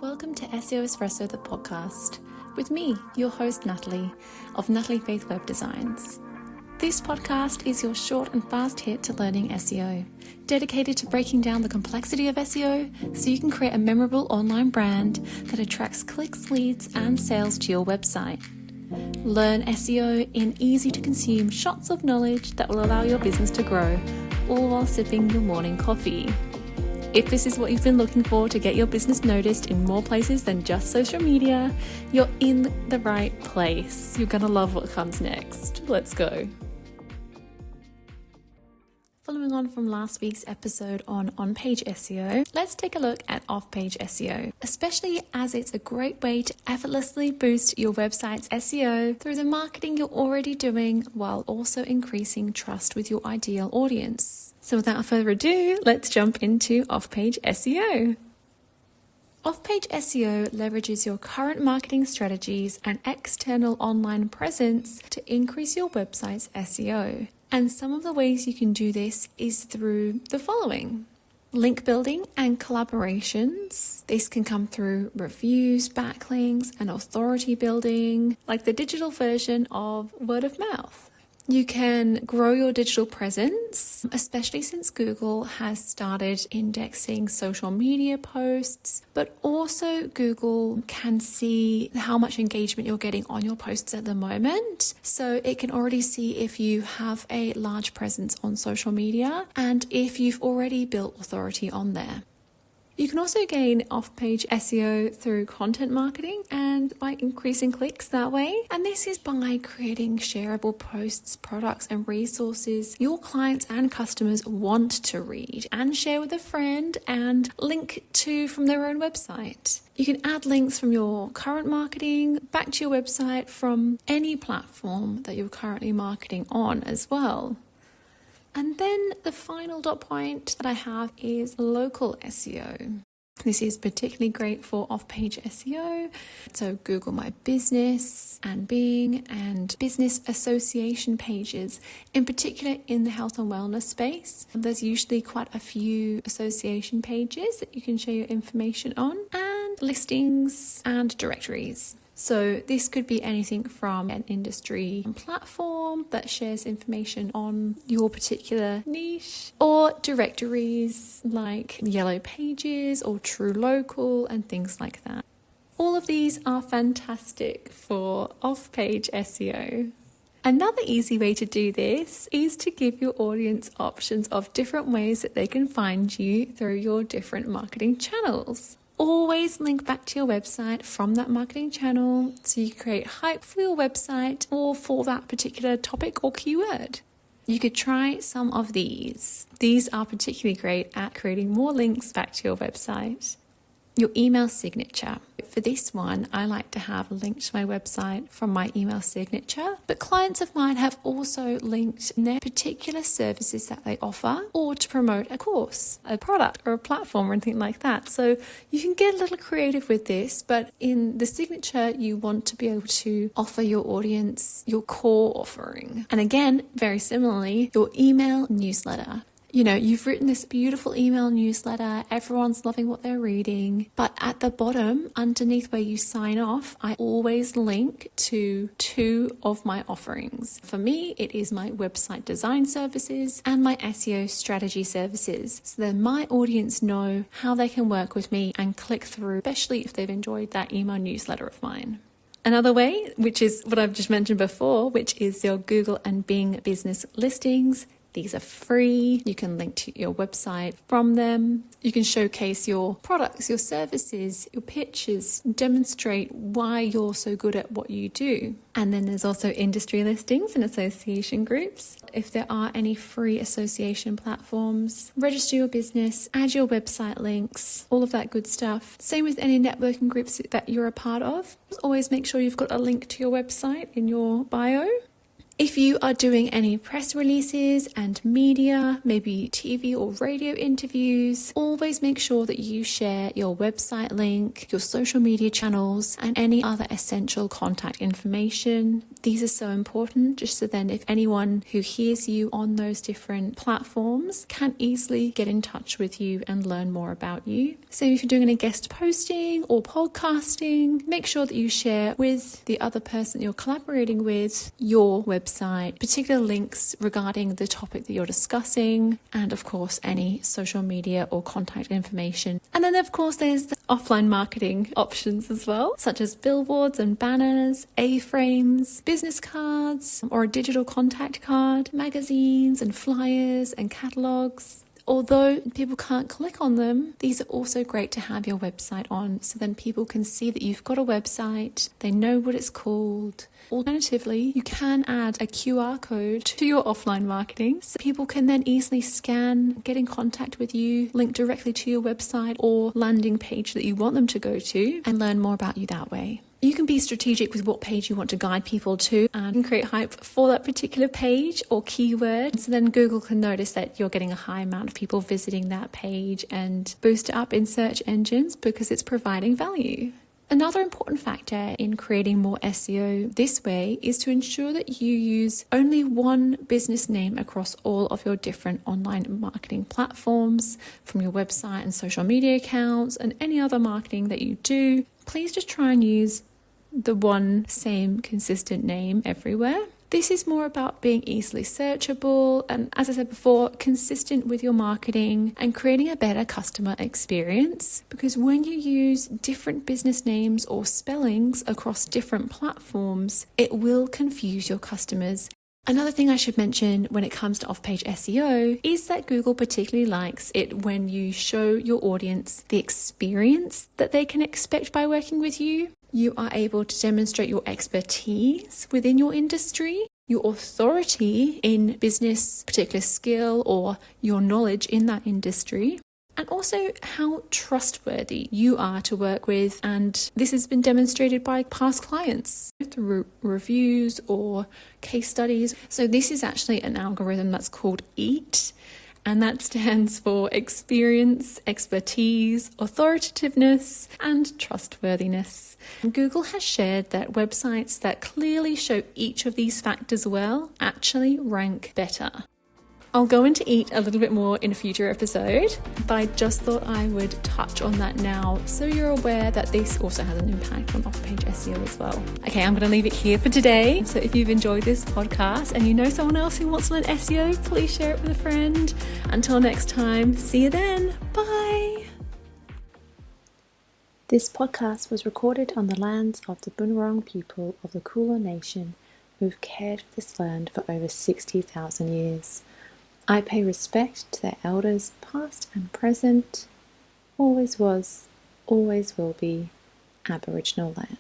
Welcome to SEO Espresso, the podcast, with me, your host Natalie, of Natalie Faith Web Designs. This podcast is your short and fast hit to learning SEO, dedicated to breaking down the complexity of SEO so you can create a memorable online brand that attracts clicks, leads, and sales to your website. Learn SEO in easy-to-consume shots of knowledge that will allow your business to grow, all while sipping your morning coffee. If this is what you've been looking for to get your business noticed in more places than just social media, you're in the right place. You're going to love what comes next. Let's go. Following on from last week's episode on on-page SEO, let's take a look at off-page SEO, especially as it's a great way to effortlessly boost your website's SEO through the marketing you're already doing while also increasing trust with your ideal audience. So without further ado, let's jump into off-page SEO. Off-page SEO leverages your current marketing strategies and external online presence to increase your website's SEO. And some of the ways you can do this is through the following: link building and collaborations. This can come through reviews, backlinks, and authority building, like the digital version of word of mouth. You can grow your digital presence, especially since Google has started indexing social media posts, but also Google can see how much engagement you're getting on your posts at the moment. So it can already see if you have a large presence on social media and if you've already built authority on there. You can also gain off-page SEO through content marketing and by increasing clicks that way. And this is by creating shareable posts, products, and resources your clients and customers want to read and share with a friend and link to from their own website. You can add links from your current marketing back to your website from any platform that you're currently marketing on as well. And then the final dot point that I have is local SEO. This is particularly great for off-page SEO. So Google My Business and Bing and business association pages, in particular in the health and wellness space. There's usually quite a few association pages that you can share your information on, and listings and directories. So this could be anything from an industry platform that shares information on your particular niche, or directories like Yellow Pages or True Local and things like that. All of these are fantastic for off-page SEO. Another easy way to do this is to give your audience options of different ways that they can find you through your different marketing channels. Always link back to your website from that marketing channel so you create hype for your website or for that particular topic or keyword. You could try some of these. These are particularly great at creating more links back to your website. Your email signature. For this one, I like to have a link to my website from my email signature, but clients of mine have also linked their particular services that they offer or to promote a course, a product, or a platform or anything like that. So you can get a little creative with this, but in the signature, you want to be able to offer your audience your core offering. And again, very similarly, your email newsletter. You know, you've written this beautiful email newsletter, everyone's loving what they're reading, but at the bottom, underneath where you sign off, I always link to two of my offerings. For me, it is my website design services and my SEO strategy services, so that my audience know how they can work with me and click through, especially if they've enjoyed that email newsletter of mine. Another way, which is what I've just mentioned before, which is your Google and Bing business listings. These are free. You can link to your website from them. You can showcase your products, your services, your pitches, demonstrate why you're so good at what you do. And then there's also industry listings and association groups. If there are any free association platforms, register your business, add your website links, all of that good stuff. Same with any networking groups that you're a part of. Always make sure you've got a link to your website in your bio. If you are doing any press releases and media, maybe TV or radio interviews, always make sure that you share your website link, your social media channels, and any other essential contact information. These are so important, just so then if anyone who hears you on those different platforms can easily get in touch with you and learn more about you. So if you're doing any guest posting or podcasting, make sure that you share with the other person you're collaborating with your website, particular links regarding the topic that you're discussing, and of course any social media or contact information. And then of course there's the offline marketing options as well, such as billboards and banners, A-frames, business cards or a digital contact card, magazines and flyers and catalogs. Although people can't click on them, these are also great to have your website on, so then people can see that you've got a website, they know what it's called. Alternatively, you can add a QR code to your offline marketing, so people can then easily scan, get in contact with you, link directly to your website or landing page that you want them to go to, and learn more about you that way. You can be strategic with what page you want to guide people to and create hype for that particular page or keyword. So then Google can notice that you're getting a high amount of people visiting that page and boost it up in search engines because it's providing value. Another important factor in creating more SEO this way is to ensure that you use only one business name across all of your different online marketing platforms, from your website and social media accounts and any other marketing that you do. Please just try and use the one same consistent name everywhere. This is more about being easily searchable and, as I said before, consistent with your marketing and creating a better customer experience, because when you use different business names or spellings across different platforms, it will confuse your customers. Another thing I should mention when it comes to off-page SEO is that Google particularly likes it when you show your audience the experience that they can expect by working with you. You are able to demonstrate your expertise within your industry, your authority in business, particular skill, or your knowledge in that industry, and also how trustworthy you are to work with. And this has been demonstrated by past clients through reviews or case studies. So this is actually an algorithm that's called EAT, and that stands for experience, expertise, authoritativeness, and trustworthiness. And Google has shared that websites that clearly show each of these factors well actually rank better. I'll go into EAT a little bit more in a future episode, but I just thought I would touch on that now so you're aware that this also has an impact on off-page SEO as well. Okay, I'm going to leave it here for today. So if you've enjoyed this podcast and you know someone else who wants to learn SEO, please share it with a friend. Until next time, see you then. Bye. This podcast was recorded on the lands of the Bunurong people of the Kulin Nation, who've cared for this land for over 60,000 years. I pay respect to their elders, past and present, always was, always will be, Aboriginal land.